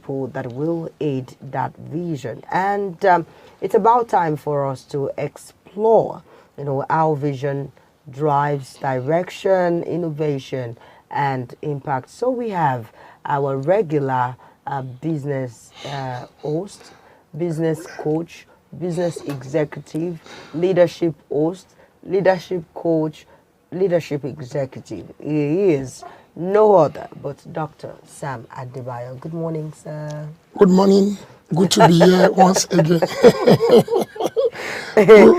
people that will aid that vision. And it's about time for us to explore, how vision drives direction, innovation, and impact. So we have our regular business host, business coach, business executive, leadership host, leadership coach, leadership executive. He is no other but Dr. Sam Adebayo. Good morning, sir. Good morning. Good to be here once again.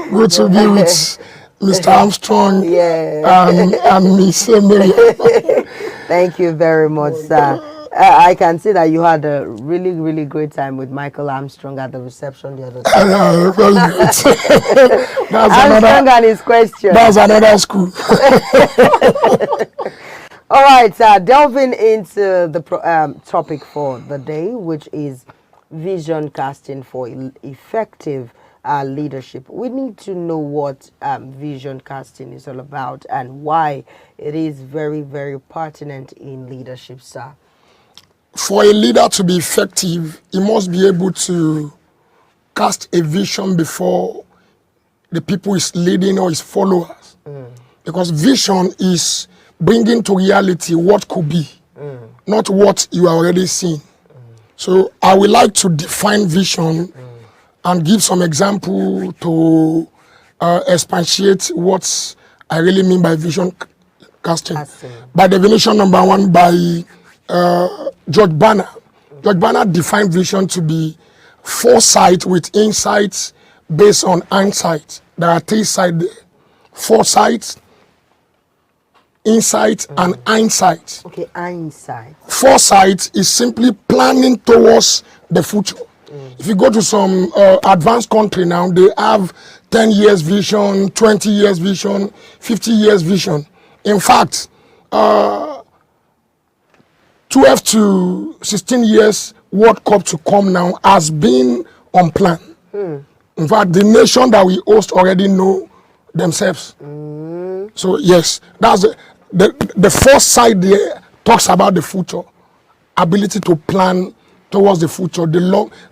good to be with Mr. Armstrong and Miss Emily. Thank you very much, sir. I can see that you had a really, really great time with Michael Armstrong at the reception the other day. Very good. Armstrong and his question. That's another school. All right, delving into the topic for the day, which is vision casting for effective leadership. We need to know what vision casting is all about and why it is very, very pertinent in leadership, sir. For a leader to be effective, he must be able to cast a vision before the people he's leading or his followers. Because vision is bringing to reality what could be, not what you are already seeing. So I would like to define vision and give some example to expatiate what I really mean by vision casting. By definition number one, by George Banner. George Banner defined vision to be foresight with insights based on hindsight. There are three sides there: foresight, insight, and hindsight. Okay, hindsight. Foresight is simply planning towards the future. If you go to some advanced country now, they have 10 years vision, 20 years vision, 50 years vision. In fact, 12 to 16 years World Cup to come now has been on plan. In fact, the nation that we host already know themselves. So yes, that's the first side there talks about the future, ability to plan towards the future.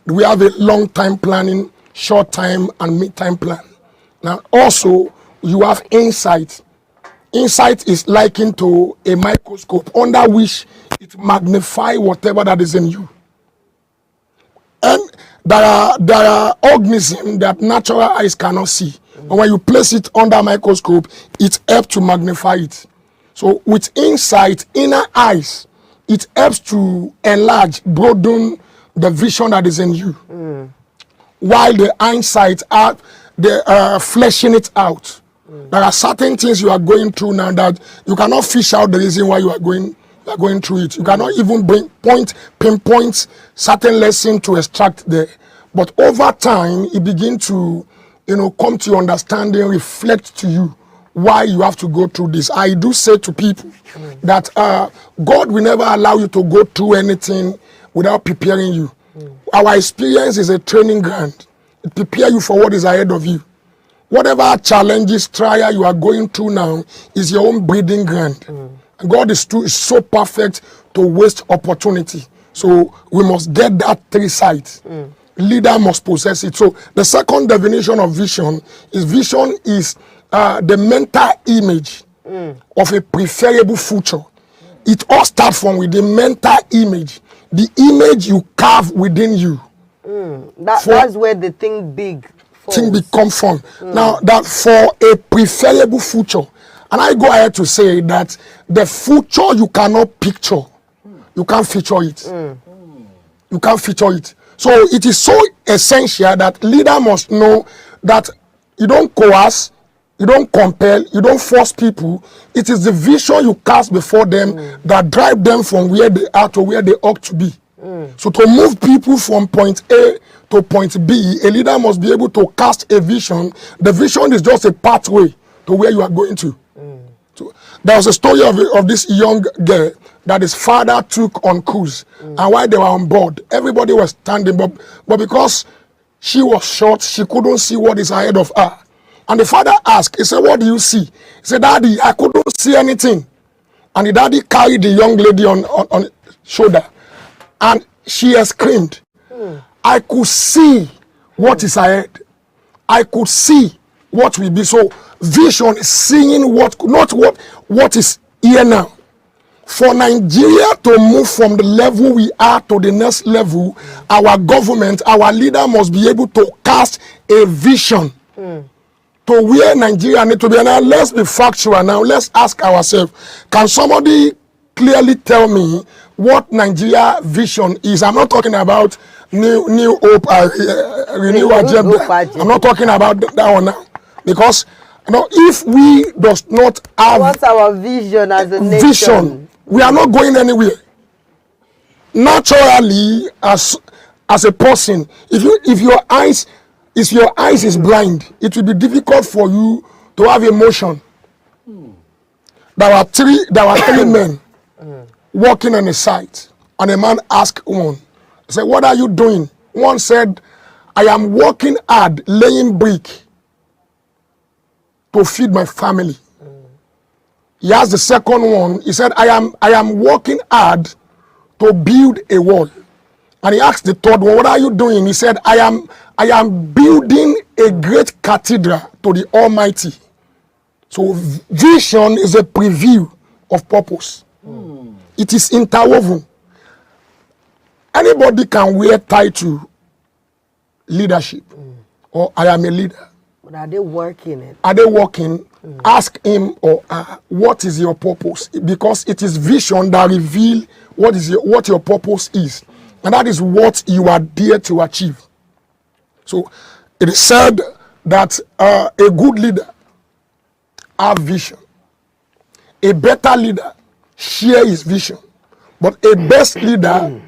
We have a long time planning, short time and mid time plan. Now also you have insight. Insight is likened to a microscope under which it magnifies whatever that is in you. And there are organisms that natural eyes cannot see. But when you place it under a microscope, it helps to magnify it. So with insight, inner eyes, it helps to enlarge, broaden the vision that is in you. While the hindsight, they are fleshing it out. There are certain things you are going through now that you cannot fish out the reason why you are going through it. You cannot even pinpoint certain lessons to extract there. But over time, it begins to, come to your understanding, reflect to you why you have to go through this. I do say to people that God will never allow you to go through anything without preparing you. Our experience is a training ground. It prepares you for what is ahead of you. Whatever challenges, trial you are going through now is your own breeding ground. And God is so perfect to waste opportunity. So we must get that three sides. Leader must possess it. So the second definition of vision is the mental image of a preferable future. It all starts from with the mental image, the image you carve within you. That's where the thing big becomes from. Now that for a preferable future, and I go ahead to say that the future you cannot picture, you can't feature it. You can't feature it. So it is so essential that leader must know that you don't coerce, you don't compel, you don't force people. It is the vision you cast before them that drive them from where they are to where they ought to be. So to move people from point A to point B, a leader must be able to cast a vision. The vision is just a pathway to where you are going to. So there was a story of this young girl that his father took on cruise. And while they were on board, everybody was standing, but because she was short, she couldn't see what is ahead of her. And the father asked, he said, "What do you see?" He said, "Daddy, I couldn't see anything." And the daddy carried the young lady on his shoulder. And she screamed. I could see what is ahead. I could see what will be. So vision is seeing what, not what is here now. For Nigeria to move from the level we are to the next level, our government, our leader must be able to cast a vision to where Nigeria need to be. And now let's be factual now. Let's ask ourselves, can somebody clearly tell me what Nigeria vision is? I'm not talking about new hope, renew agenda. I'm not talking about that one now. Because if we does not have what's our vision as a nation? We are not going anywhere. Naturally, as a person, if your eyes is blind, it will be difficult for you to have emotion. There were three men walking on a site, and a man asked one, he said, "What are you doing?" One said, "I am working hard, laying brick to feed my family." He asked the second one, he said, I am working hard to build a wall. And he asked the third one, "What are you doing?" He said, I am building a great cathedral to the Almighty. So vision is a preview of purpose. It is interwoven. Anybody can wear title leadership or I am a leader. But are they working it? Are they working? Ask him or her, what is your purpose? Because it is vision that reveal what your purpose is. And that is what you are there to achieve. So it is said that a good leader have vision. A better leader share his vision. But a best leader,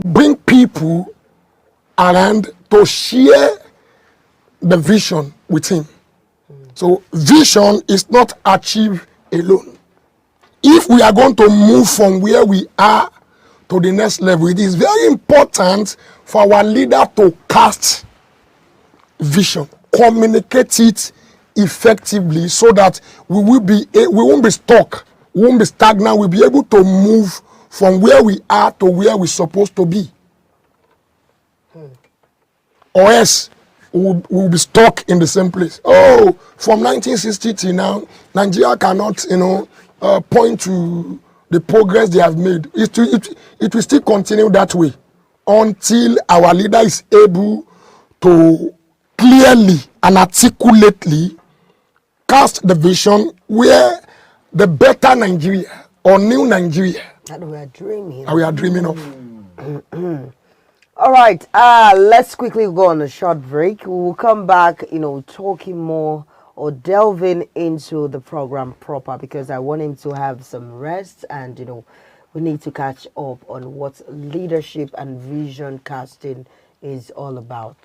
bring people around to share the vision with him. So vision is not achieved alone. If we are going to move from where we are to the next level, it is very important for our leader to cast vision, communicate it effectively, so that we won't be stuck, we won't be stagnant. We'll be able to move from where we are to where we're supposed to be. Or else we'll be stuck in the same place. Oh, from 1960 till now, Nigeria cannot, point to the progress they have made. It will still continue that way until our leader is able to clearly and articulately cast the vision where the better Nigeria or new Nigeria that we are dreaming of. All right, let's quickly go on a short break. We will come back, talking more or delving into the program proper, because I want him to have some rest, and, we need to catch up on what leadership and vision casting is all about.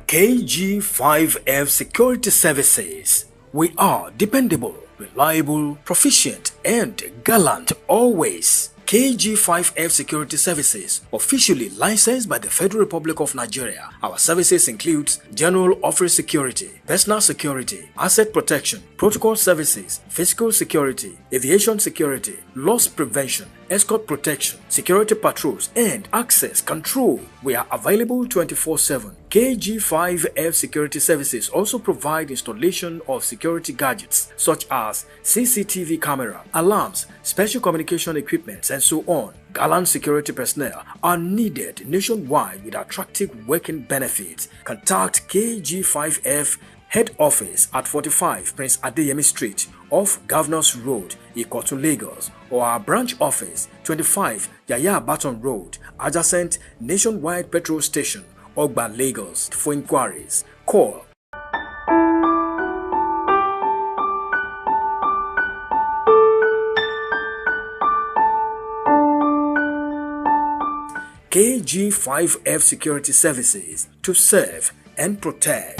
KG5F Security Services. We are dependable, reliable, proficient, and gallant always. KG5F Security Services, officially licensed by the Federal Republic of Nigeria. Our services include general office security, personal security, asset protection, protocol services, physical security, aviation security, loss prevention, escort protection, security patrols, and access control. We are available 24/7. KG5F Security Services also provide installation of security gadgets such as CCTV camera, alarms, special communication equipment, and so on. Gallant security personnel are needed nationwide with attractive working benefits. Contact KG5F Head Office at 45 Prince Adeyemi Street off Governors Road, Ikotu, Lagos, or our branch office 25 Yaya Baton Road, adjacent Nationwide Petrol Station, Ogba, Lagos. For inquiries, call KG5F Security Services to serve, and protect.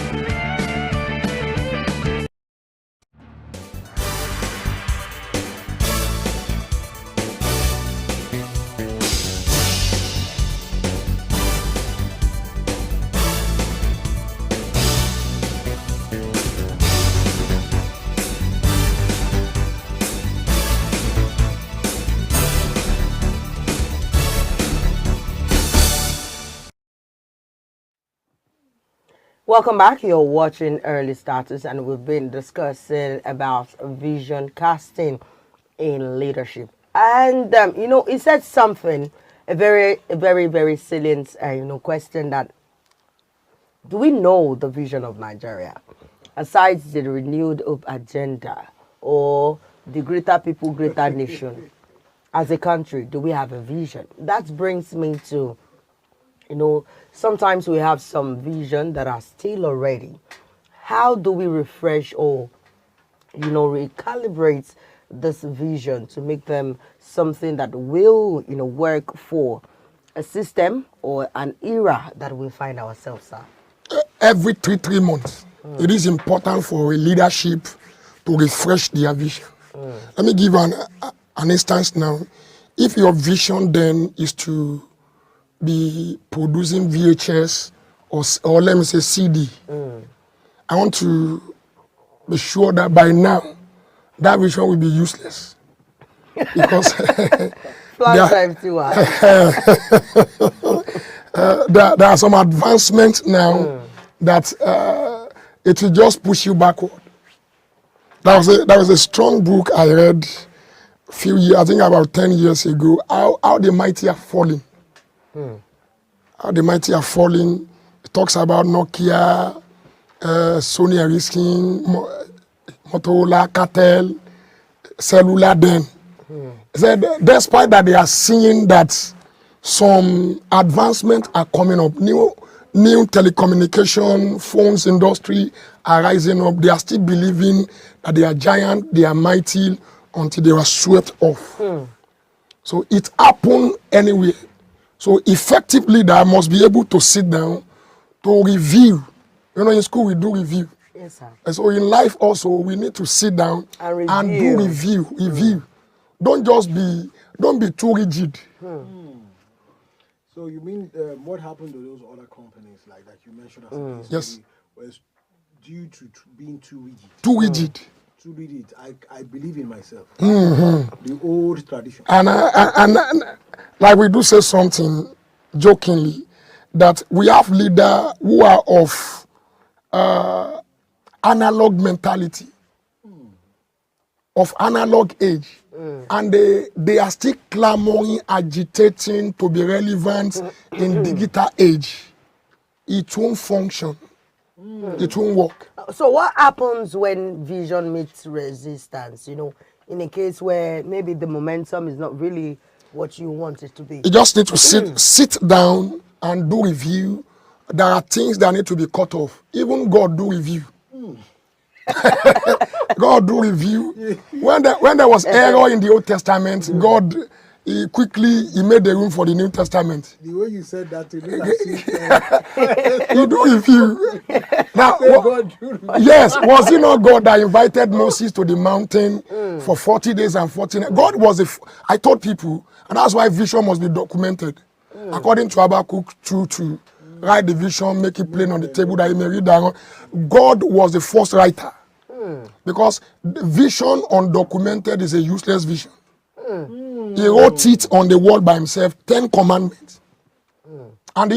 Welcome back. You're watching Early Starters, and we've been discussing about vision casting in leadership. And he said something, a very salient, question that: do we know the vision of Nigeria, aside the renewed hope agenda or the greater people, greater nation? As a country, do we have a vision? That brings me to, sometimes we have some vision that are still already. How do we refresh or, recalibrate this vision to make them something that will, work for a system or an era that we find ourselves at? Every 3 months, it is important for a leadership to refresh their vision. Let me give an instance now. If your vision then is to be producing VHS or let me say CD, I want to be sure that by now that vision will be useless because there are some advancements now that it will just push you backward. That was a strong book I read a few years, I think about 10 years ago, how the mighty are falling. How the mighty are falling. It talks about Nokia, Sony Ericsson, Motorola, Cartel, Cellular then. He said, despite that they are seeing that some advancements are coming up, new telecommunication, phones industry are rising up, they are still believing that they are giant, they are mighty until they were swept off. So it happened anyway. So effectively, I must be able to sit down to review. In school we do review. Yes, sir. And so in life also we need to sit down and do review. Don't be too rigid. So you mean what happened to those other companies like that you mentioned as a Yes. was due to being too rigid? Too rigid. Too rigid. I believe in myself. The old tradition. And like we do say something jokingly, that we have leaders who are of analog mentality, of analog age, and they are still clamoring, agitating to be relevant in digital age. It won't function. It won't work. So what happens when vision meets resistance, in a case where maybe the momentum is not really what you want it to be? You just need to sit down and do review. There are things that need to be cut off. Even God do review. God do review. When there was error in the Old Testament, God he made the room for the New Testament. The way you said that, to me, like, He do review. Now, yes, was it not God that invited Moses to the mountain for 40 days and 40 nights? God was I told people, and that's why vision must be documented. According to Habakkuk 2:2, write the vision, make it plain on the table that you may read that. God was the first writer. Because the vision undocumented is a useless vision. He wrote it on the wall by himself, 10 commandments. And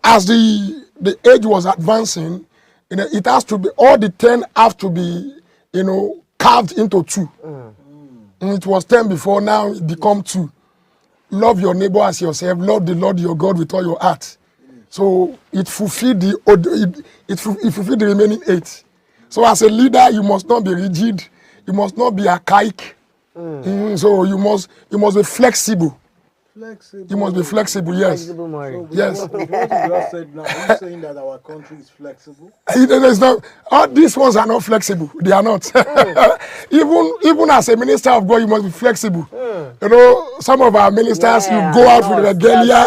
as the age was advancing, it has to be, all the 10 have to be, carved into 2. And it was 10 before, now it become 2. Love your neighbor as yourself, love the Lord your God with all your heart. So it fulfilled it fulfilled the remaining 8. So as a leader, you must not be rigid, you must not be archaic. So you must be flexible. You must be flexible, yes. Flexible, so Yes. What you just said now, are you saying that our country is flexible? It's not, all these ones are not flexible. They are not. Even as a minister of God, you must be flexible. Some of our ministers, you go out with regalia,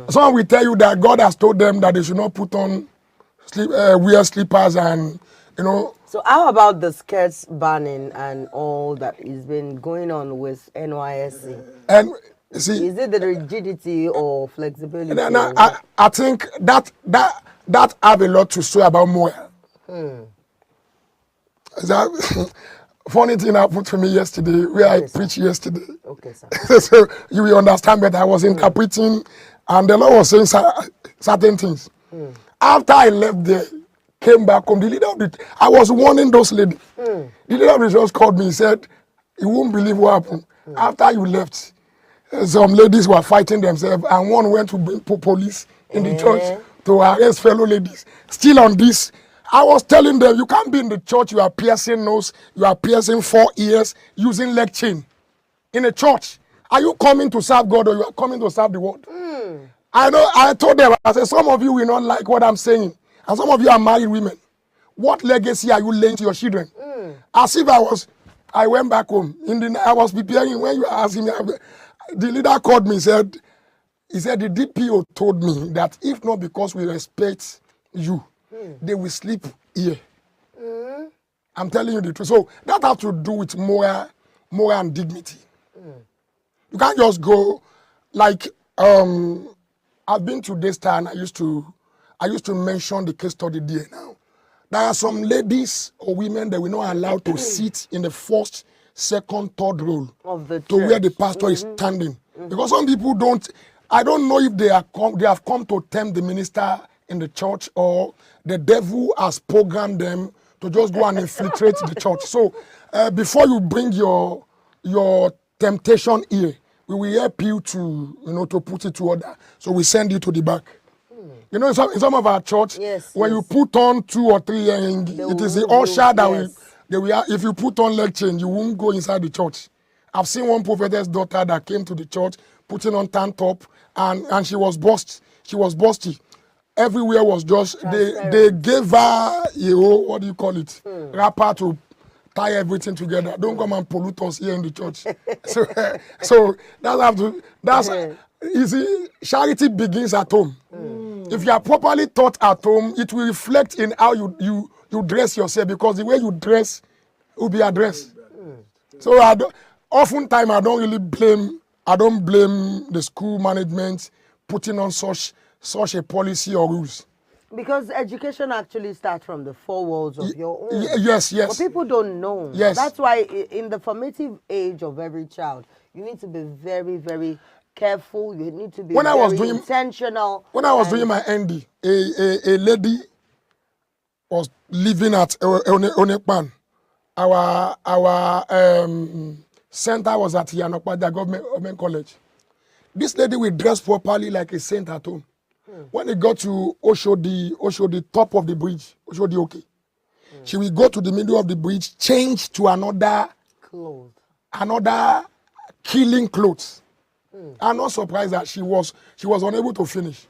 Some will tell you that God has told them that they should not put on wear slippers and, you know. So how about the skirts banning and all that has been going on with NYSC? And see, Is it the rigidity or flexibility? now, I think that have a lot to say about Moya. That funny thing happened to me yesterday, where I preached yesterday. Okay, sir. So you will understand better. I was interpreting, and the Lord was saying certain things. After I left there, came back home, the leader of the, I was warning those ladies. The leader of the church called me. He said, "You won't believe what happened. After you left, some ladies were fighting themselves, and one went to bring police in the church to arrest fellow ladies. Still on this, I was telling them, you can't be in the church, you are piercing nose, you are piercing 4 ears, using leg chain in a church. Are you coming to serve God or you are coming to serve the world?" I know. I told them, I said, some of you will not like what I'm saying, and some of you are married women. What legacy are you laying to your children? As if I went back home. I was preparing when you were asking me. The leader called me, he said, the DPO told me that if not because we respect you, they will sleep here. I'm telling you the truth. So that has to do with moral and dignity. You can't just go like I've been to Daystar and I used to mention the case study there now. There are some ladies or women that were not allowed to sit in the first, second, third row Of the to where church. the pastor is standing. Because some people don't, I don't know if they have come to tempt the minister in the church or the devil has programmed them to just go and infiltrate the church. So before you bring your temptation here, we will help you to, to put it to order. So we send you to the back. You know, in some of our church, when you put on 2 or 3 earrings, it is the usher that will, if you put on leg chain, you won't go inside the church. I've seen one prophetess daughter that came to the church, putting on tank top, and she was bust. She was busty. Everywhere was just, they gave her, what do you call it? Wrapper to tie everything together. Don't come and pollute us here in the church. so you see, charity begins at home. If you are properly taught at home, it will reflect in how you dress yourself, because the way you dress will be addressed. So oftentimes I don't blame the school management putting on such a policy or rules. Because education actually starts from the 4 walls of your own. Yes. But people don't know. Yes. That's why in the formative age of every child, you need to be very, very careful. You need to be intentional. When I was doing my ND, a lady was living at Onekpan. Our center was at Yanokpada Government College. This lady will dress properly like a saint at home. When they got to Oshodi, top of the bridge, Oshodi, okay. She will go to the middle of the bridge, change to another killing clothes. I'm not surprised that she was unable to finish.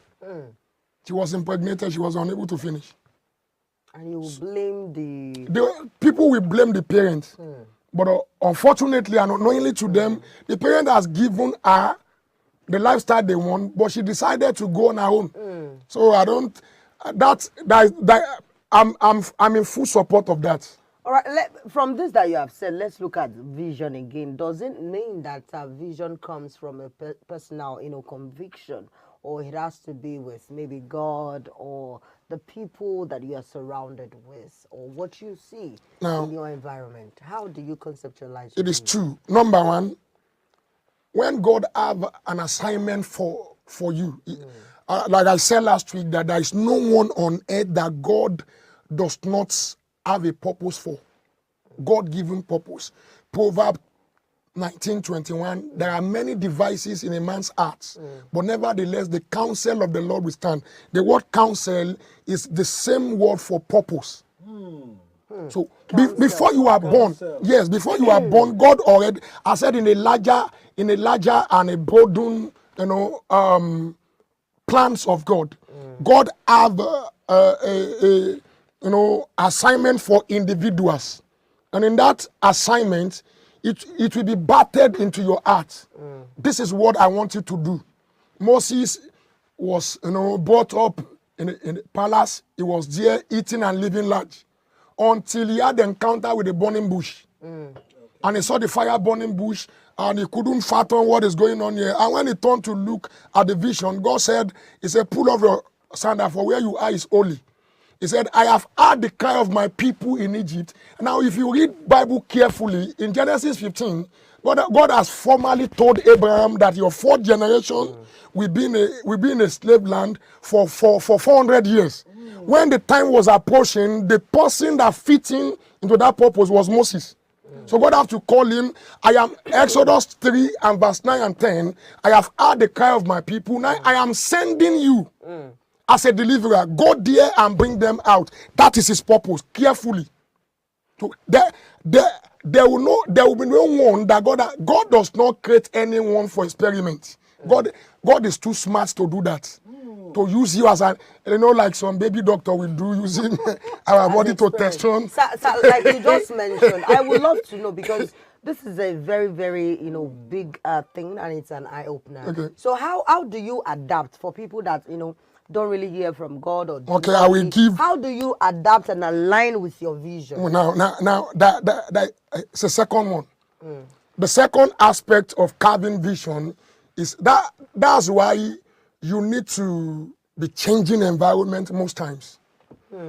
She was impregnated, she was unable to finish. And you blame the people will blame the parents. But unfortunately and unknowingly to them, the parent has given her the lifestyle they want, but she decided to go on her own. So I don't. I'm in full support of that. All right. From this that you have said, let's look at vision again. Does it mean that vision comes from a personal, conviction, or it has to be with maybe God or the people that you are surrounded with, or what you see in your environment? How do you conceptualize it? It is true. Number one, when God have an assignment for you, like I said last week, that there is no one on earth that God does not have a purpose for. God-given purpose. Proverbs 19:21, there are many devices in a man's heart, but nevertheless the counsel of the Lord will stand. The word counsel is the same word for purpose. So before you are born, before you are born, God already, I said in a larger and a broadened, plans of God. God have a assignment for individuals, and in that assignment, it will be battered into your heart. This is what I want you to do. Moses was, brought up in the palace. He was there eating and living large until he had the encounter with the burning bush. And he saw the fire burning bush and he couldn't fathom what is going on here. And when he turned to look at the vision, God said, he said, pull off your sandal, for where you are is holy. He said, I have heard the cry of my people in Egypt. Now, if you read Bible carefully, in Genesis 15, God has formally told Abraham that your fourth generation will be in a slave land for 400 years. When the time was approaching, the person that fit into that purpose was Moses. So God have to call him. I am Exodus 3 and verse 9 and 10. I have heard the cry of my people. Now I am sending you as a deliverer. Go there and bring them out. That is his purpose. Carefully. So there will be no one that God does not create anyone for experiment. God is too smart to do that. To use you as like some baby doctor will do, using our body to test on. Like you just mentioned, I would love to know, because this is a very, very, big thing, and it's an eye-opener. Okay. So how do you adapt for people that, don't really hear from God? Or okay, I will give. How do you adapt and align with your vision? Now, that it's the second one. The second aspect of carving vision is that's why you need to be changing environment most times.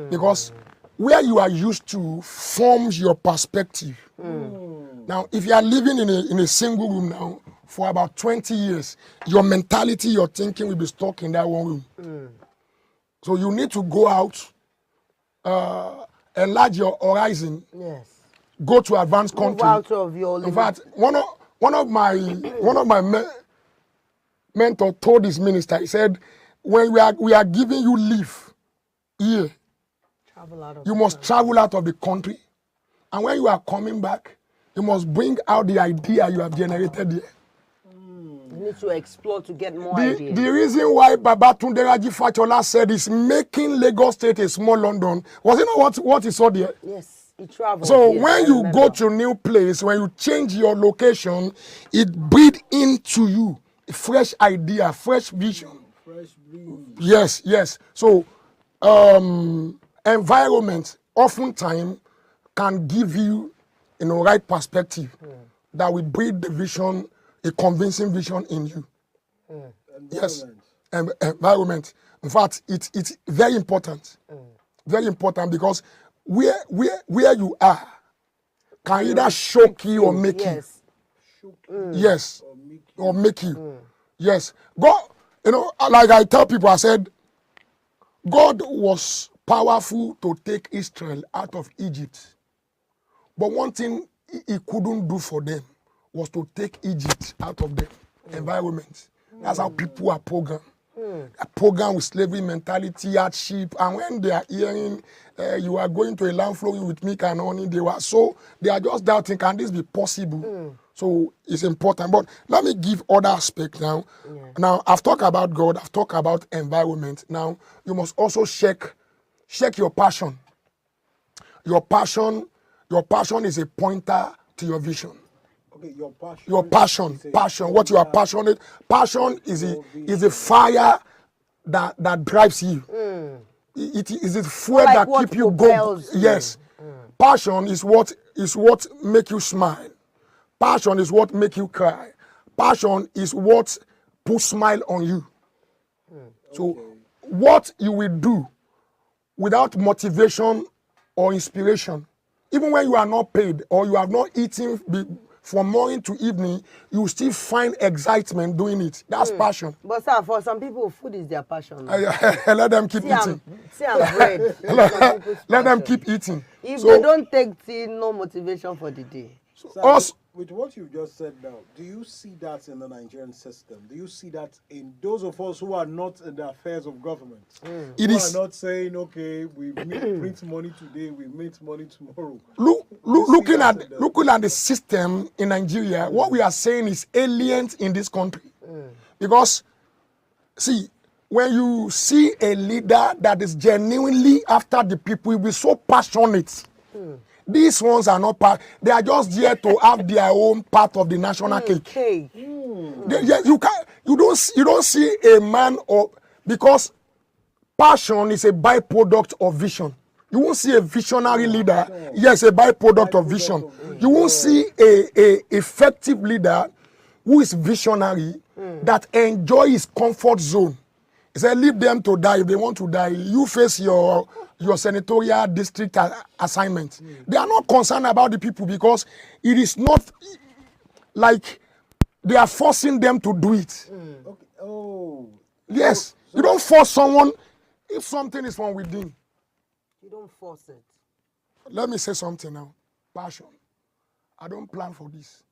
Because where you are used to forms your perspective. Now, if you are living in a single room now for about 20 years, your mentality, your thinking will be stuck in that one room. So you need to go out, enlarge your horizon. Yes. Go to advanced country. Out of your in fact, one of my mentor told his minister, he said, when we are giving you leave here, you must travel out of the country. And when you are coming back, you must bring out the idea you have generated here. You need to explore to get more ideas. The reason why Babatunde Raji Fachola said is making Lagos State a small London, was it not what he saw there? Yes, he traveled. So when you go to a new place, when you change your location, it breathes into you a fresh idea, fresh vision. Fresh breeze. Yes. So environment oftentimes can give you right perspective that will breed the vision, a convincing vision in you. Yes, environment. In fact, it's very important. Very important, because where you are can either shock you or make you. Yes, or make you. Yes, God. Like I tell people, I said, God was powerful to take Israel out of Egypt. But one thing he couldn't do for them was to take Egypt out of the environment. That's how people are programmed. A program with slavery mentality, hardship, and when they are hearing you are going to a land flowing with milk and honey, they are just doubting, can this be possible? So it's important. But let me give other aspects now. Now, I've talked about God, I've talked about environment. Now, you must also check your passion. Your passion is a pointer to your vision. Okay, your passion, what you are passionate. Passion is a fire that drives you. It is a fuel that keeps you going. Yes. Passion is what make you smile. Passion is what make you cry. Passion is what puts smile on you. So what you will do without motivation or inspiration, even when you are not paid or you have not eaten from morning to evening, you still find excitement doing it. That's passion. But sir, for some people, food is their passion. Let them keep eating. Bread. Let them keep eating. If they don't take tea, no motivation for the day. So with what you've just said now, do you see that in the Nigerian system? Do you see that in those of us who are not in the affairs of government? Who are not saying, okay, we print money today, we make money tomorrow. Looking at the system in Nigeria, what we are saying is alien in this country. Because, see, when you see a leader that is genuinely after the people, you'll be so passionate. These ones are not part. They are just there to have their own part of the national cake. You don't see a man or Because passion is a byproduct of vision. You won't see a visionary leader. Yes, a byproduct of vision. You won't see a effective leader who is visionary that enjoy his comfort zone. He said, leave them to die if they want to die. You face your senatorial district assignment. They are not concerned about the people because it is not like they are forcing them to do it. Okay. Oh. Yes. You don't force someone if something is from within. You don't force it. Let me say something now. Passion. I don't plan for this.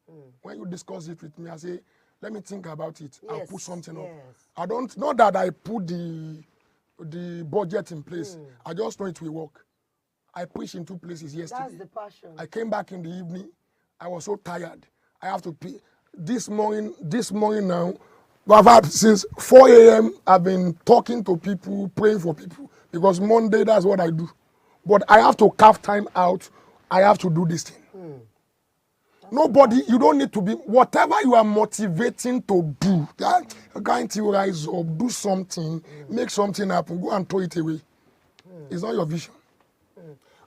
When you discuss it with me, I say, let me think about it. Yes, I'll put something up. yes. I don't, not that I put the budget in place. I just know it will work. I preached in 2 places yesterday. That's the passion. I came back in the evening. I was so tired. I have to pay. This morning now, I've had since 4 a.m. I've been talking to people, praying for people. Because Monday, that's what I do. But I have to carve time out. I have to do this thing. Nobody, you don't need to be, whatever you are motivating to do, that going to rise up, do something, make something happen, go and throw it away. It's not your vision.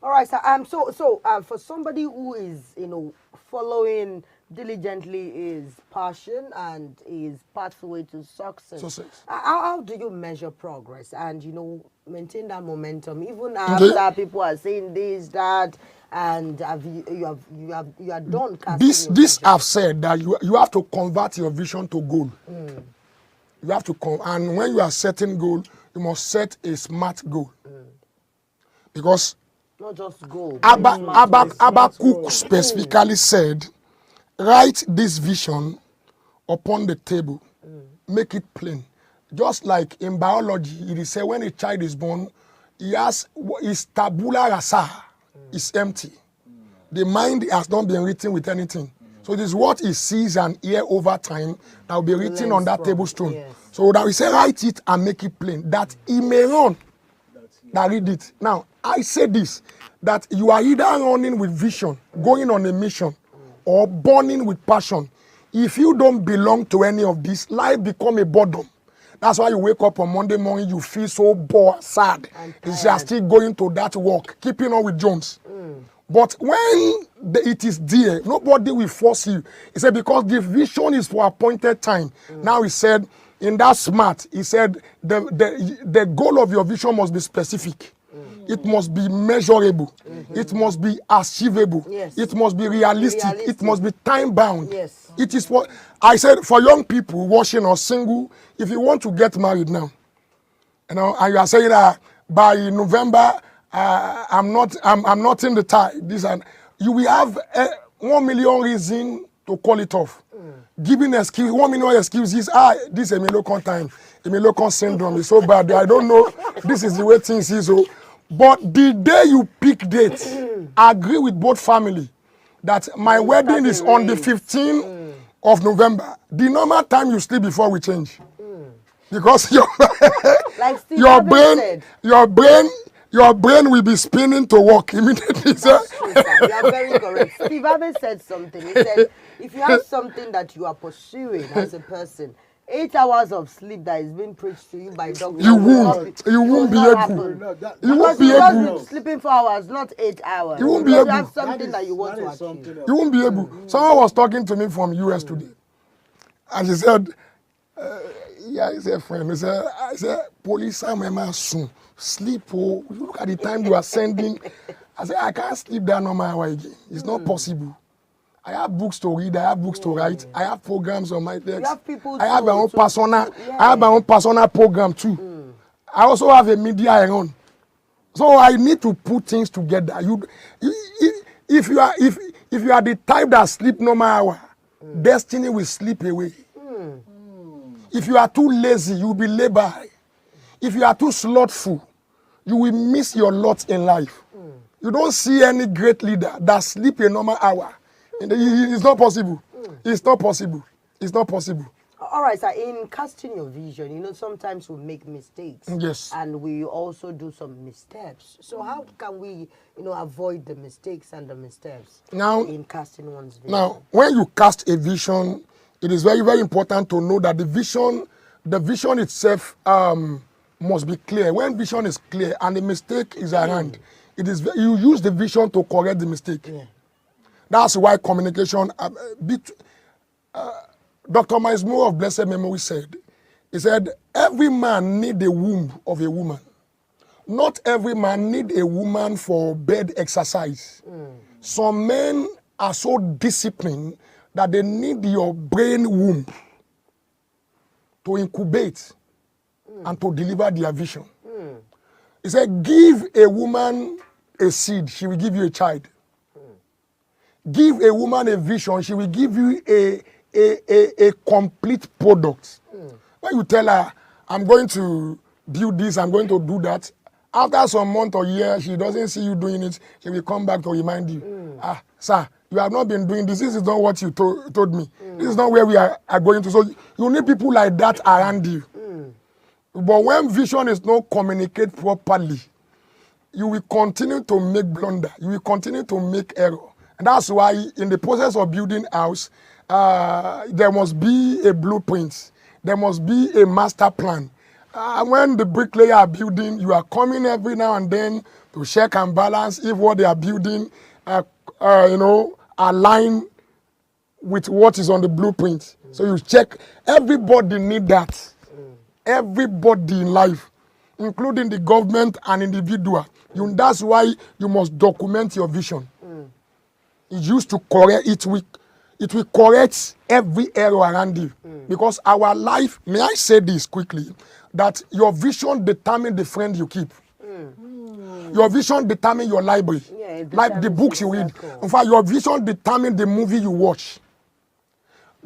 All right, sir. So for somebody who is, following diligently his passion and his pathway to success, how do you measure progress and, maintain that momentum, even after people are saying this, that, and you are done casting this I've said that you have to convert your vision to goal. You have to and when you are setting goal, you must set a smart goal. Because not just goal. Habakkuk specifically said, write this vision upon the table, make it plain. Just like in biology, it is said when a child is born, his tabula rasa is empty. The mind has not been written with anything. So it is what he sees and hears over time that will be written on that tablestone. Yes. So that we say, write it and make it plain, that he may run. That read it. Now, I say this, that you are either running with vision, going on a mission, or burning with passion. If you don't belong to any of this, life become a boredom. That's why you wake up on Monday morning, you feel so bored, sad. You are still going to that work, keeping on with Jones. But when it is there, nobody will force you. He said, because the vision is for appointed time. Now he said, in that smart, he said, the goal of your vision must be specific. It must be measurable. It must be achievable. Yes. It must be realistic. It must be time bound. Yes. It is what I said for young people watching or single. If you want to get married now, and you are saying that by November I'm not in the tie. You will have 1 million reasons to call it off. Giving excuse, 1 million excuses. This Emilocon time, Emilocon syndrome is so bad. I don't know. This is the way things is. So. But the day you pick date, agree with both family that my wedding is on the 15th of November. The normal time you sleep before we change. Because like your brain will be spinning to work immediately. That's true, sir. You are very correct. Steve Harvey said something. He said, if you have something that you are pursuing as a person, 8 hours of sleep that is being preached to you by doctors, you won't be able. You won't be able. Sleeping 4 hours, not 8 hours. You won't be able. You have something that you want to achieve. You won't be able. Someone was talking to me from US today, and she said, "Yeah, he's a friend." He said, "I said, police, I'm soon sleep. Oh, look at the time you are sending." I said, "I can't sleep that normal way again. It's not possible. I have books to read. I have books to write. I have programs on my desk. I have my own persona. I have my own personal program too. I also have a media I run. So I need to put things together. If you are the type that sleep normal hour, destiny will slip away. If you are too lazy, you will be laid by. If you are too slothful, you will miss your lot in life. You don't see any great leader that sleep a normal hour. It's not possible. It's not possible. It's not possible. All right, sir. In casting your vision, sometimes we make mistakes. Yes. And we also do some missteps. So how can we, avoid the mistakes and the missteps in casting one's vision? Now, when you cast a vision, it is very, very important to know that the vision itself must be clear. When vision is clear and the mistake is around, you use the vision to correct the mistake. Yeah. That's why communication. Dr. Miles Moore of blessed memory said, he said, every man need the womb of a woman. Not every man need a woman for bed exercise. Some men are so disciplined that they need your brain womb to incubate and to deliver their vision. He said, give a woman a seed, she will give you a child. Give a woman a vision, she will give you a complete product. When you tell her, I'm going to build this, I'm going to do that, after some month or year, she doesn't see you doing it, she will come back to remind you, sir, you have not been doing this. This is not what you told me. This is not where we are going to. So you need people like that around you. But when vision is not communicated properly, you will continue to make blunder. You will continue to make error. And that's why in the process of building house, there must be a blueprint. There must be a master plan. When the bricklayer are building, you are coming every now and then to check and balance if what they are building, align with what is on the blueprint. So you check. Everybody need that. Everybody in life, including the government and individual. That's why you must document your vision. It's used to correct it. It will correct every error around you. Because our life, may I say this quickly, that your vision determines the friend you keep. Your vision determines your library, like the books you read. In fact, your vision determines the movie you watch.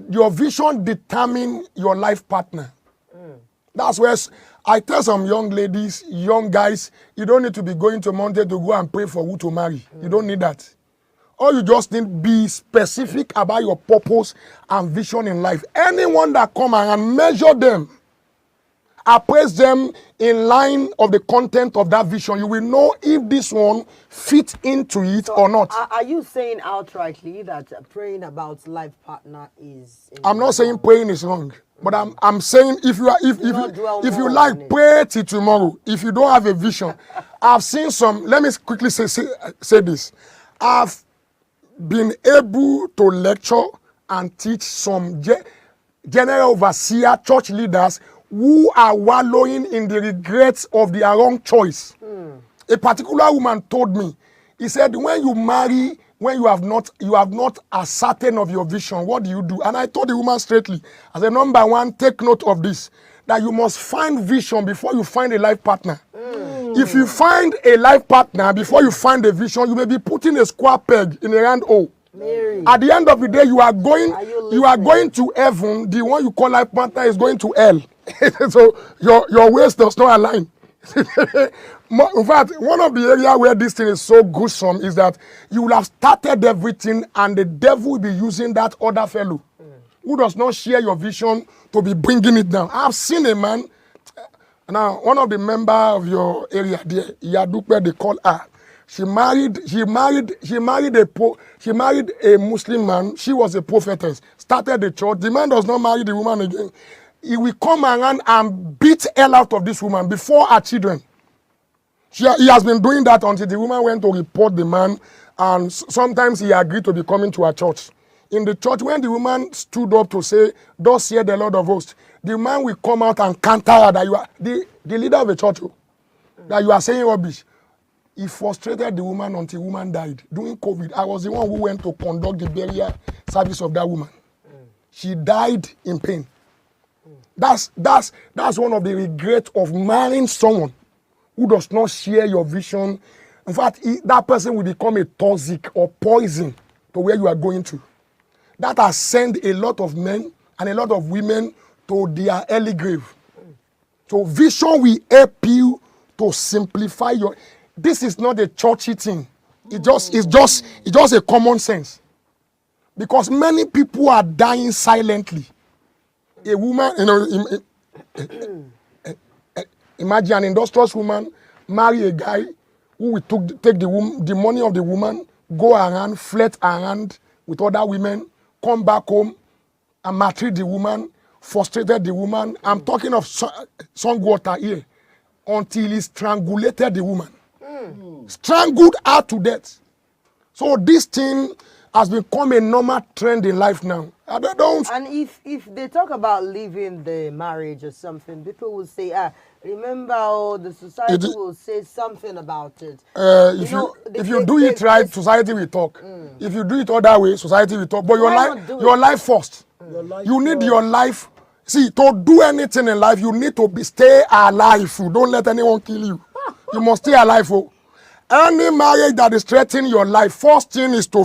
Your vision determines your life partner. That's where I tell some young ladies, young guys, you don't need to be going to mountain to go and pray for who to marry. You don't need that. All you just need to be specific about your purpose and vision in life. Anyone that come and measure them, appraise them in line of the content of that vision, you will know if this one fits into it or not. Are you saying outrightly that praying about life partner is? I'm not saying praying is wrong, but I'm saying if you like, pray till tomorrow. If you don't have a vision, I've seen some. Let me quickly say this. I've been able to lecture and teach some general overseer church leaders who are wallowing in the regrets of their wrong choice. A particular woman told me, he said, when you marry, when you have not ascertained of your vision, what do you do? And I told the woman straightly, I said, number one, take note of this, that you must find vision before you find a life partner. If you find a life partner before you find a vision, you may be putting a square peg in a round hole. Mary. At the end of the day, you are going to heaven. The one you call life partner is going to hell. So your ways does not align. In fact, one of the areas where this thing is so gruesome is that you will have started everything and the devil will be using that other fellow who does not share your vision to be bringing it down. I've seen a man. Now, one of the members of your area there, Yadupe, they call her. She married a Muslim man. She was a prophetess. Started the church. The man does not marry the woman again. He will come around and beat hell out of this woman before her children. He has been doing that until the woman went to report the man, and sometimes he agreed to be coming to her church. In the church, when the woman stood up to say, "Thus saith the Lord of hosts," the man will come out and counter her that you are the leader of the church, that you are saying rubbish. He frustrated the woman until the woman died. During COVID, I was the one who went to conduct the burial service of that woman. She died in pain. That's one of the regrets of marrying someone who does not share your vision. In fact, that person will become a toxic or poison to where you are going to. That has sent a lot of men and a lot of women to their early grave. So vision will help you to simplify your. This is not a churchy thing. It's just a common sense. Because many people are dying silently. A woman, imagine an industrious woman marry a guy who will take the money of the woman, go around, flirt around with other women, come back home and maltreat the woman, frustrated the woman. I'm talking of Songwater here. until he strangulated the woman. Strangled her to death. So this thing has become a normal trend in life now. I don't. And if they talk about leaving the marriage or something, people will say, remember, the society will say something about it. If you do it right, society will talk. If you do it other way, society will talk. But your life first. You need your life. See, to do anything in life, you need to stay alive. Don't let anyone kill you. You must stay alive. Any marriage that is threatening your life, first thing is to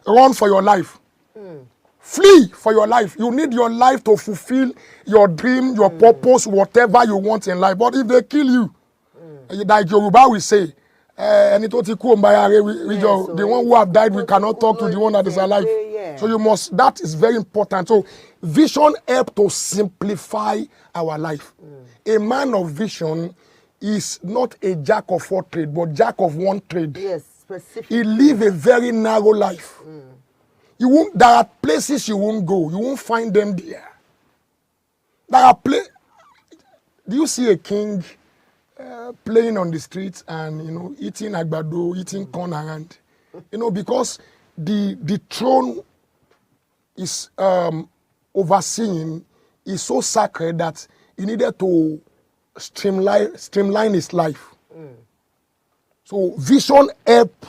run for your life. Flee for your life. You need your life to fulfill your dream, your purpose, whatever you want in life. But if they kill you, like Yoruba will say, the one who have died, we cannot talk to the one that is alive. So that is very important. So vision helps to simplify our life. A man of vision is not a jack of all trades, but jack of one trade. Yes, specifically. He lives a very narrow life. There are places you won't go. You won't find them there. Do you see a king playing on the streets and eating agbado, eating corn around? Because the throne is overseen is so sacred that he needed to streamline his life. So vision help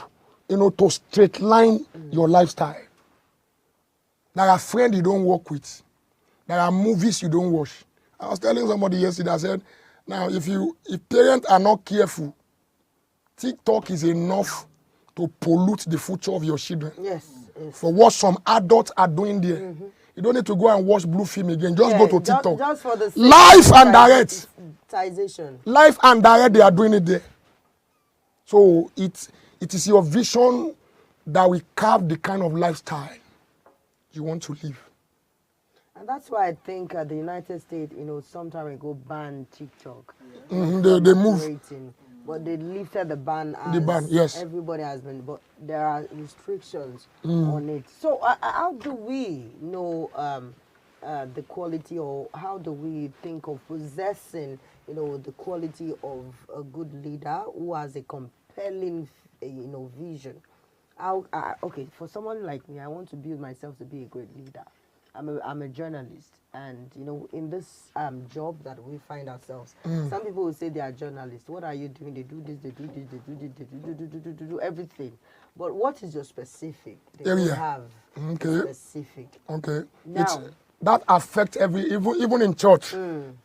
to straight line your lifestyle. There are friends you don't work with. There are movies you don't watch. I was telling somebody yesterday, I said, now if parents are not careful, TikTok is enough to pollute the future of your children. Yes. For what some adults are doing there. You don't need to go and watch blue film again. Just go to TikTok. Just for the live and direct. Live and direct, they are doing it there. So it is your vision that will carve the kind of lifestyle you want to live. And that's why I think the United States, some time ago banned TikTok. They move. But they lifted the ban as the ban, yes. Everybody has been, but there are restrictions on it. So how do we know the quality, or how do we think of possessing, the quality of a good leader who has a compelling, vision? Okay, for someone like me, I want to build myself to be a great leader. I'm a journalist, and in this job that we find ourselves, some people will say they are journalists. What are you doing? They do this, they do this, they do this, they do everything. But what is your specific? They don't have specific. Okay. Now, that affects even in church.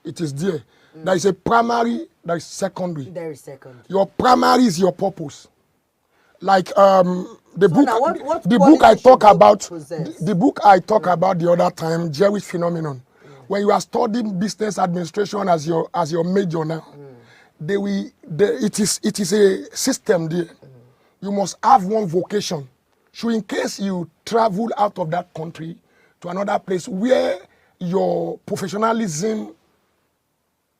It is there. There is a primary, there is secondary. There is secondary. Your primary is your purpose. Like the book I talk about the other time, Jewish Phenomenon. When you are studying business administration as your major now, it is a system there. You must have one vocation. So in case you travel out of that country to another place where your professionalism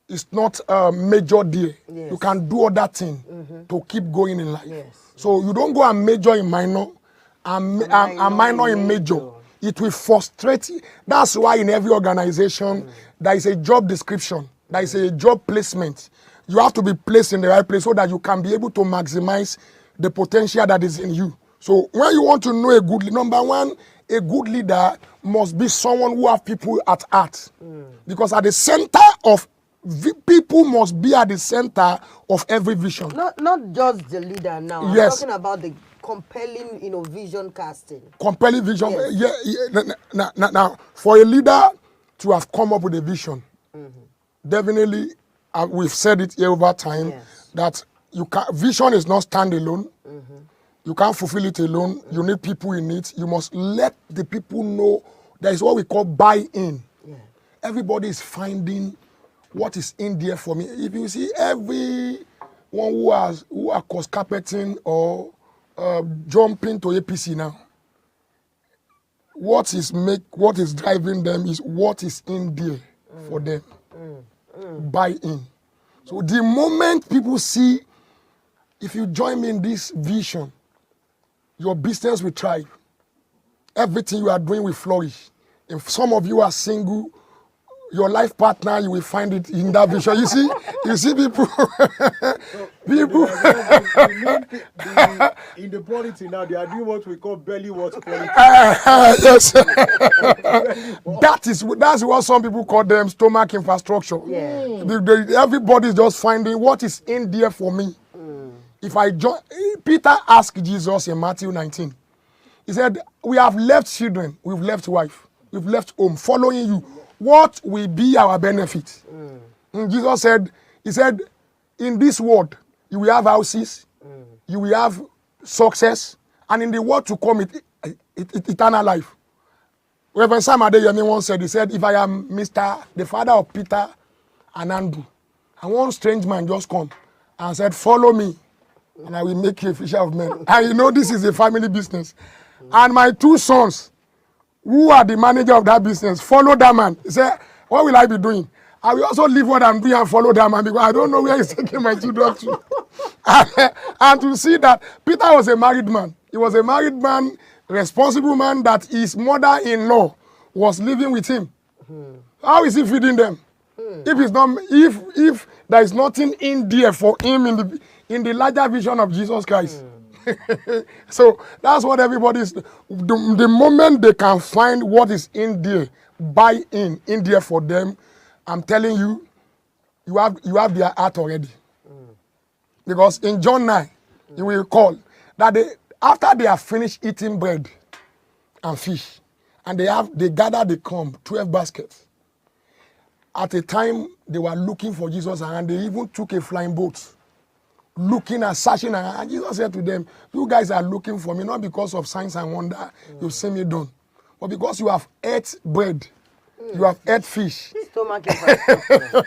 is not major there, you can do other things to keep going in life. Yes. So you don't go and major in minor and minor in major. It will frustrate you. That's why in every organization, there is a job description. There is a job placement. You have to be placed in the right place so that you can be able to maximize the potential that is in you. So when you want to know number one, a good leader must be someone who have people at heart. Because at the center of people must be at the center of every vision. Not just the leader now. Yes. I'm talking about the compelling, vision casting. Compelling vision. Yes. Now, for a leader to have come up with a vision, definitely, we've said it here over time, that vision is not standalone. You can't fulfill it alone. You need people in it. You must let the people know. There is what we call buy-in. Yeah. Everybody is finding what is in there for me. If you see everyone who are cost carpeting or jumping to APC now, what is driving them is what is in there for them. Buy in. So the moment people see, if you join me in this vision, your business will thrive. Everything you are doing will flourish. If some of you are single, your life partner, you will find it in that vision. You see people, people. In the politics now, they are doing what we call belly wash politics. Yes, that's what some people call them stomach infrastructure. Yeah. Everybody's just finding what is in there for me. If I join, Peter asked Jesus in Matthew 19. He said, "We have left children, we've left wife, we've left home, following you. What will be our benefit?" And Jesus said, he said, "In this world, you will have houses, you will have success, and in the world to come, eternal life." Reverend Sam Adeyemi once said, he said, "If I am the father of Peter and Andrew, and one strange man just come and said, 'Follow me, and I will make you a fisher of men.' And you know this is a family business. And my two sons, who are the manager of that business, follow that man." He said, "What will I be doing? I will also leave what I'm doing and follow that man, because I don't know where he's taking my children to." And to see that Peter was a married man. He was a married man, responsible man, that his mother-in-law was living with him. How is he feeding them? If it's not, if there is nothing in there for him in the larger vision of Jesus Christ. So that's what everybody's. The moment they can find what is in there, buy in there for them, I'm telling you, you have their heart already. Because in John 9, you will recall that after they have finished eating bread and fish, and they gather the crumb, 12 baskets. At a time they were looking for Jesus, and they even took a flying boat, looking and searching, and Jesus said to them, "You guys are looking for me not because of signs and wonder you've seen me done, but because you have ate bread, you have ate fish." Stomach infrastructure.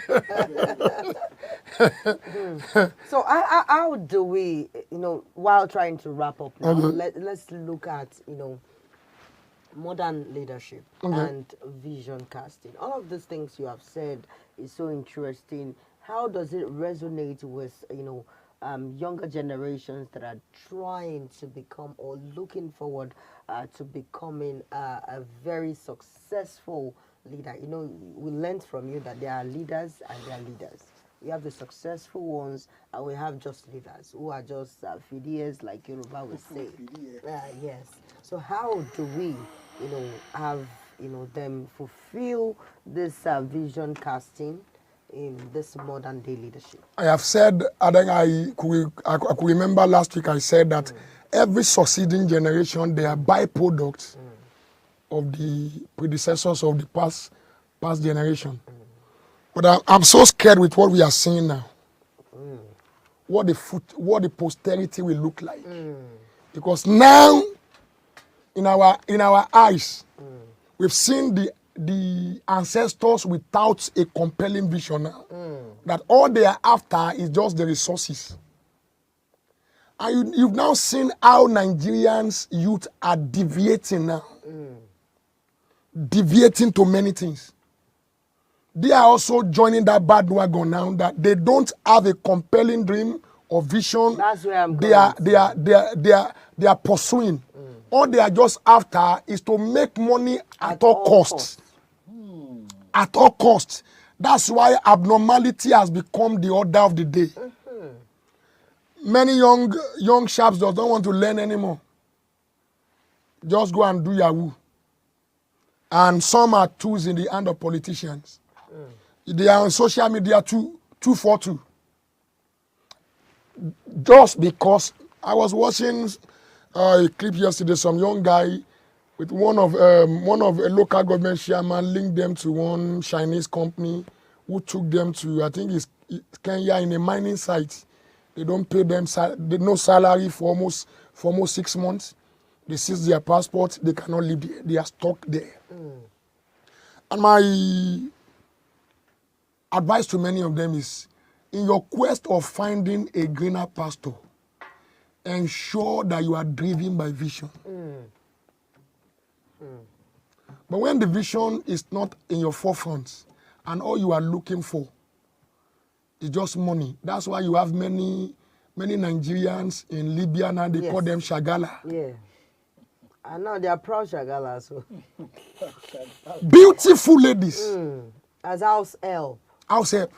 So how do we, while trying to wrap up now, let's look at, modern leadership and vision casting. All of these things you have said is so interesting. How does it resonate with, younger generations that are trying to become or looking forward to becoming a very successful leader? We learned from you that there are leaders and there are leaders. We have the successful ones, and we have just leaders who are just fidiers, like Yoruba would say. Yes. So how do we, have, them fulfill this vision casting in this modern day leadership? I have said, I think I could remember last week I said that every succeeding generation, they are byproducts of the predecessors of the past generation. But I'm so scared with what we are seeing now. What the posterity will look like. Because now, in our eyes, we've seen the ancestors without a compelling vision now. That all they are after is just the resources. And you've now seen how Nigerians youth are deviating now. Deviating to many things. They are also joining that bandwagon now, that they don't have a compelling dream or vision. That's where I'm going. They are pursuing. All they are just after is to make money at all costs. At all costs. That's why abnormality has become the order of the day. Many young chaps don't want to learn anymore. Just go and do Yahoo. And some are tools in the hand of politicians. They are on social media 242. Just because I was watching a clip yesterday, some young guy with one of a local government chairman linked them to one Chinese company who took them to, I think it's Kenya, in a mining site. They don't pay them no salary for almost 6 months. They seize their passport. They cannot live there. They are stuck there. And my advice to many of them is, in your quest of finding a greener pasture, ensure that you are driven by vision. But when the vision is not in your forefront and all you are looking for is just money, that's why you have many Nigerians in Libya now, they call them Shagala. Yeah. And now they are proud Shagala. So. Beautiful ladies. As house help. House help.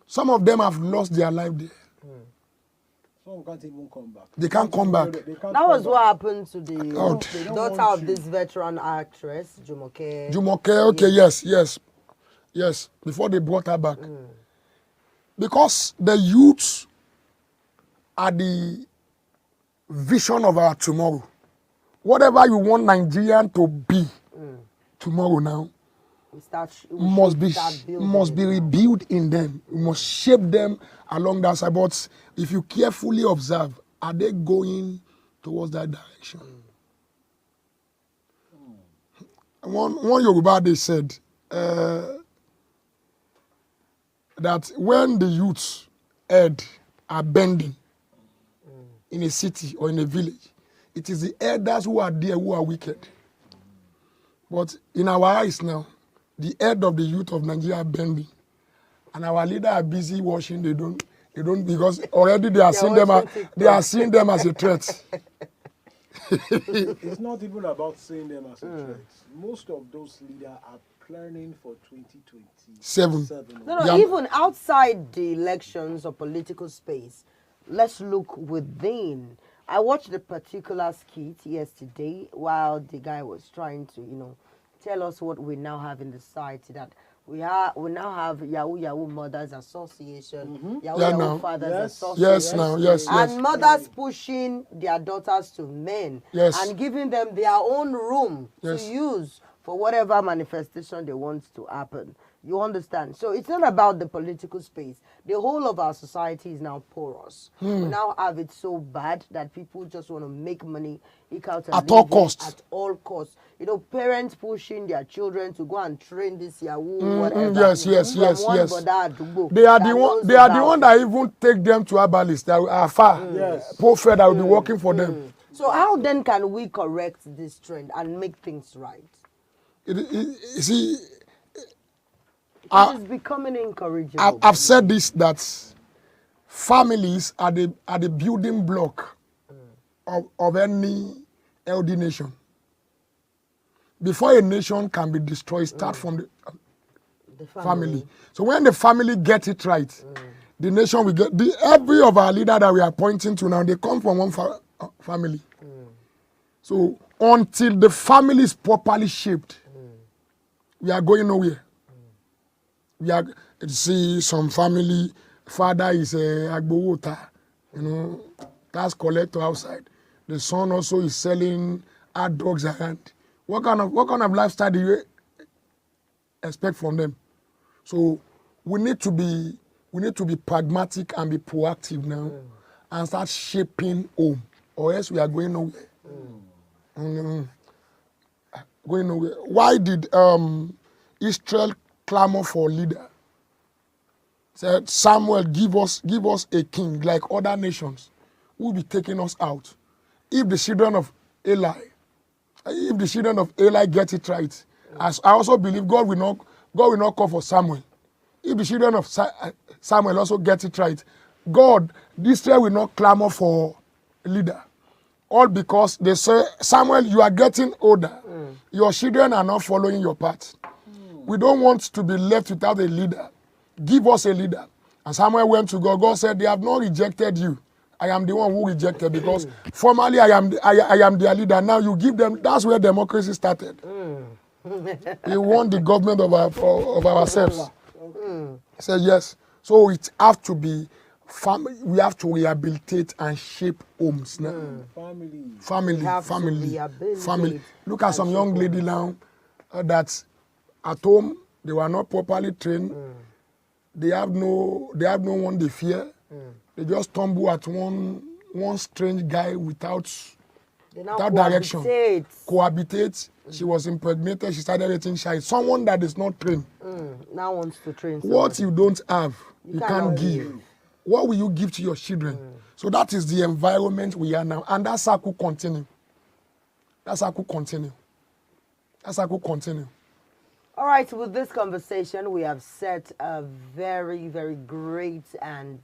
Some of them have lost their life there. Some can't even come back. They can't come back. That was what happened to the God. daughter of this veteran actress, Jumoke. Jumoke, okay, yes. Before they brought her back. Because the youths are the vision of our tomorrow. Whatever you want Nigerian to be tomorrow now, must be rebuilt in them. We must shape them along that side. But if you carefully observe, are they going towards that direction? One Yoruba, they said that when the youths head are bending in a city or in a village, it is the elders who are there who are wicked. But in our eyes now, the head of the youth of Nigeria are bending, and our leaders are busy watching. They don't because already they are seeing them as a threat. It's not even about seeing them as a threat. Most of those leaders are planning for 2027. No, even outside the elections or political space, let's look within. I watched a particular skit yesterday while the guy was trying to, tell us what we now have in the society, that we now have Yahoo Mothers Association, Yahoo Fathers Association. Yes. And mothers pushing their daughters to men and giving them their own room to use for whatever manifestation they want to happen. You understand? So it's not about the political space. The whole of our society is now porous. We now have it so bad that people just want to make money, eke out at all costs. At all costs. Parents pushing their children to go and train this Yahoo, whatever. Yes. They are the one that even take them to herbalists that are far. Prophet that will be working for them. So how then can we correct this trend and make things right? You see, it is becoming incorrigible. I've said this, that families are the building block of any healthy nation. Before a nation can be destroyed, start from the family. So when the family gets it right, the nation will get. Every of our leaders that we are pointing to now, they come from one family. So until the family is properly shaped, we are going nowhere. We are see some family, father is a agbowota, tax collector outside. The son also is selling hard drugs around. What kind of lifestyle do you expect from them? So we need to be pragmatic and be proactive now and start shaping home, or else we are going nowhere. Going nowhere. Why did Israel clamor for a leader? Said, Samuel, give us a king like other nations who will be taking us out. If the children of Eli get it right, as I also believe God will not call for Samuel. If the children of Samuel also get it right, Israel will not clamor for a leader. All because they say, Samuel, you are getting older. Your children are not following your path. We don't want to be left without a leader. Give us a leader. And Samuel went to God. God said, they have not rejected you. I am the one who rejected, because formerly I am their leader. Now you give them. That's where democracy started. We want the government of ourselves. He said yes. So it have to be family. We have to rehabilitate and shape homes now. Family. Look at some young lady now that at home they were not properly trained. They have no one they fear. They just stumble at one strange guy without direction. Cohabitate. She was impregnated. She started eating child. Someone that is not trained. Now wants to train somebody. What you don't have, you can't give. What will you give to your children? So that is the environment we are now. And that cycle continue. All right, with this conversation, we have set a very, very great and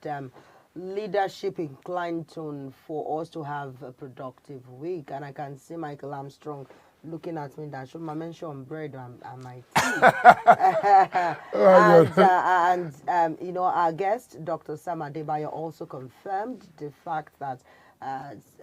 leadership inclined tone for us to have a productive week. And I can see Michael Armstrong looking at me that should my mention bread and my tea. You know, our guest, Dr. Sam Adebayo, also confirmed the fact that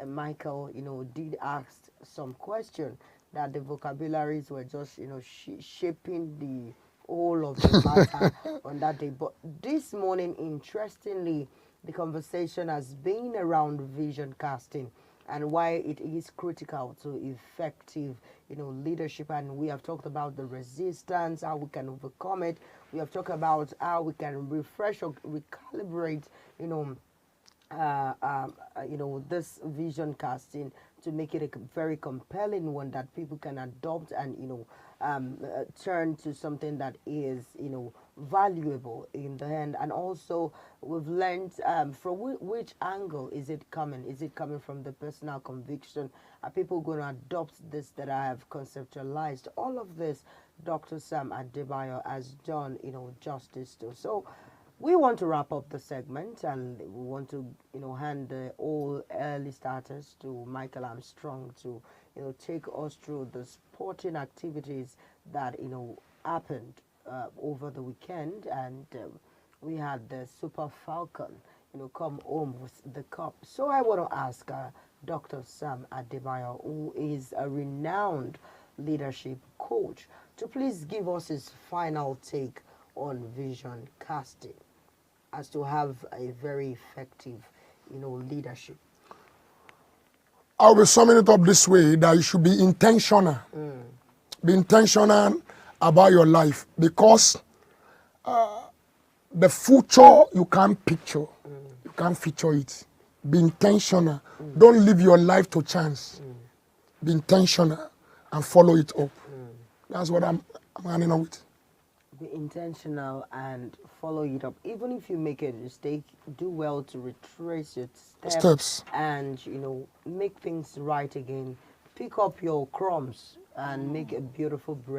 Michael, you know, did ask some question that the vocabularies were just, you know, shaping the whole of the matter on that day. But this morning, interestingly, the conversation has been around vision casting and why it is critical to effective, you know, leadership. And we have talked about the resistance, how we can overcome it. We have talked about how we can refresh or recalibrate, you know, this vision casting to make it a very compelling one that people can adopt and, you know, turn to something that is, you know, valuable in the end. And also we've learned from which angle is it coming? Is it coming from the personal conviction? Are people going to adopt this that I have conceptualized? All of this Dr. Sam Adebayo has done, you know, justice to. So we want to wrap up the segment and we want to, you know, hand the all early starters to Michael Armstrong to, you know, take us through the sporting activities that, you know, happened over the weekend. And we had the Super Falcon, you know, come home with the cup. So I want to ask Dr. Sam Adebayo, who is a renowned leadership coach, to please give us his final take on vision casting as to have a very effective, you know, leadership. I'll be summing it up this way, that you should be intentional. Be intentional about your life, because the future you can't picture. You can't feature it. Be intentional. Don't live your life to chance. Be intentional and follow it up. That's what I'm handing on with. Be intentional and follow it up. Even if you make a mistake, do well to retrace your steps and, you know, make things right again. Pick up your crumbs and make a beautiful bread.